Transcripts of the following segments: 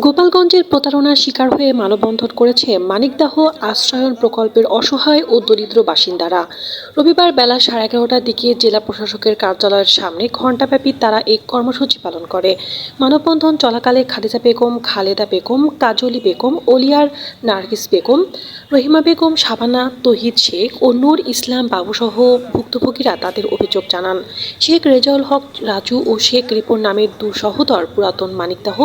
গোপালগঞ্জের প্রতারণার শিকার হয়ে মানববন্ধন করেছে মানিকদাহ আশ্রয়ণ প্রকল্পের অসহায় ও দরিদ্র বাসিন্দারা। রবিবার বেলা 11:30টার দিকে জেলা প্রশাসকের কার্যালয়ের সামনে ঘণ্টাব্যাপী তারা এই কর্মসূচি পালন করে। মানববন্ধন চলাকালে খাদিজা বেগম, খালেদা বেগম, কাজলী বেগম, ওলিয়ার নার্গিস বেগম, রহিমা বেগম, শাবানা, তহিদ শেখ ও নূর ইসলাম বাবুসহ ভুক্তভোগীরা তাদের অভিযোগ জানান। শেখ রেজাউল হক রাজু ও শেখ রিপন নামের দু সহোদর পুরাতন মানিকদাহ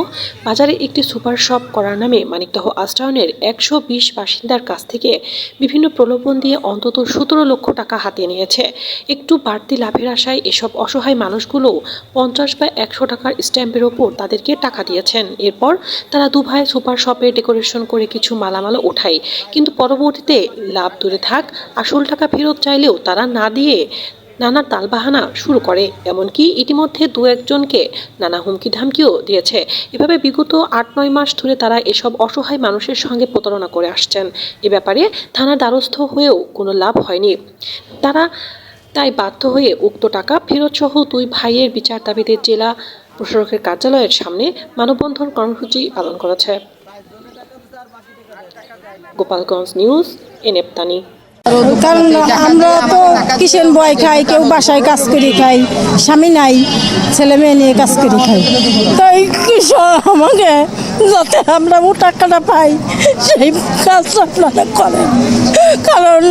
বাজারে একটি সুপার শপ করার নামে মানিকদাহ আশ্রয়নের 120 বাসিন্দার কাছ থেকে বিভিন্ন প্রলোভন দিয়ে অন্তত 17 লক্ষ টাকা হাতিয়ে নিয়েছে। একটু বাড়তি লাভের আশায় এসব অসহায় মানুষগুলো 50 বা 100 টাকার স্ট্যাম্পের ওপর তাদেরকে টাকা দিয়েছেন। এরপর তারা দুভাই সুপার শপে ডেকোরেশন করে কিছু মালামালও ওঠায়, কিন্তু পরবর্তীতে লাভ দূরে থাক, আসল টাকা ফেরত চাইলেও তারা না দিয়ে নানা তালবাহানা শুরু করে। এমনকি ইতিমধ্যে দু একজনকে নানা হুমকি ধামকিও দিয়েছে। এভাবে বিগত 8-9 মাস ধরে তারা এসব অসহায় মানুষের সঙ্গে প্রতারণা করে আসছেন। এ ব্যাপারে থানার দ্বারস্থ হয়েও কোনো লাভ হয়নি। তাই বাধ্য হয়ে উক্ত টাকা ফেরত সহ দুই ভাইয়ের বিচার দাবিতে জেলা প্রশাসকের কার্যালয়ের সামনে মানববন্ধন কর্মসূচি পালন করেছে। গোপালগঞ্জ নিউজ, এনএফতানি। কারণ আমরা তো কিষেন বয় খাই, কেউ বাসায় কাজ করে খাই, স্বামী নাই, ছেলে মেয়ে নিয়ে কাজ করে খাই। তাই কৃষক আমাকে যাতে আমরা ও টাকাটা পাই সেই কাজটা আপনারা করেন। কারণ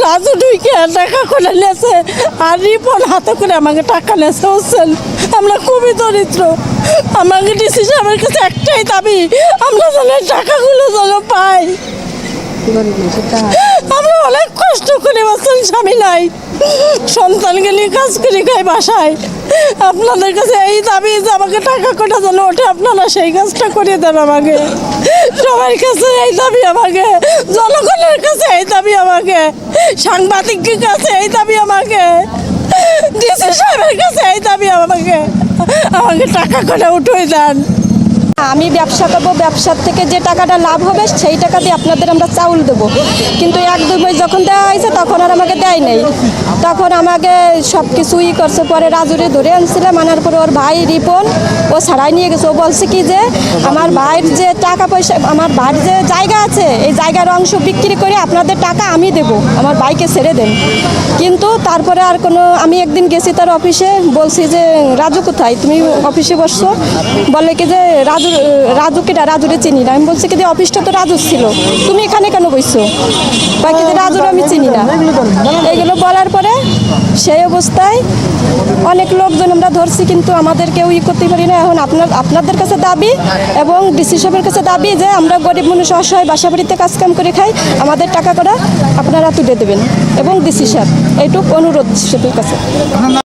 রাজু ঢুকে টাকা করে নিয়েছে আর রিপন হাতে করে আমাকে টাকা নিয়েছে। বুঝছেন, আমরা খুবই দরিদ্র। আমাকে ডিসি সাহেবের কাছে একটাই দাবি, আমরা যেন টাকাগুলো যেন পাই। আমরা অনেক কষ্ট করে বাঁচছেন, স্বামী নাই, সন্তানকে নিয়ে কাজ করে খাই বাসায়। আপনাদের কাছে এই দাবি যে আমাকে টাকা কটা যেন ওঠে, আপনারা সেই কাজটা করে দেন আমাকে। সবার কাছে এই দাবি আমাকে, জনগণের কাছে এই দাবি আমাকে, সাংবাদিকের কাছে এই দাবি আমাকে, ডিসি সাহেবের কাছে এই দাবি আমাকে টাকা কটা উঠে দেন। আমি ব্যবসা করবো, ব্যবসার থেকে যে টাকাটা লাভ হবে সেই টাকা দিয়ে আপনাদের আমরা চাউল দেবো। কিন্তু 1-2 মাস যখন দেওয়া হয়েছে তখন আর আমাকে দেয় নাই। তখন আমাকে সব কিছুই করছে। পরে রাজুরে ধরে আনছিলাম, আনার পরে ওর ভাই রিপন ও ছাড়াই নিয়ে গেছে। ও বলছে কি যে আমার ভাইয়ের যে টাকা পয়সা, আমার ভাইয়ের যে জায়গা আছে এই জায়গার অংশ বিক্রি করে আপনাদের টাকা আমি দেবো, আমার ভাইকে ছেড়ে দেন। কিন্তু তারপরে আর কোনো, আমি একদিন গেছি তার অফিসে, বলছি যে রাজু কোথায়, তুমি অফিসে বসছো? বলে কি যে রাজুকে রাজুরে চিনি না। আমি বলছি কি যে অফিসটা তো রাজুর ছিল, তুমি এখানে কেন বসছো? বাকি যে রাজুর আমি চিনি না। এইগুলো বলার পরে সেই অবস্থায় অনেক লোকজন আমরা ধরছি, কিন্তু আমাদের কেউ করতে পারি না। এখন আপনাদের কাছে দাবি এবং ডিসি সাহেবের কাছে দাবি যে আমরা গরিব মানুষ, অসহায়, বাসা বাড়িতে কাজকাম করে খাই, আমাদের টাকা করে আপনারা তুলে দেবেন এবং ডিসি সাহেব এইটুকু অনুরোধ সাহেবের কাছে।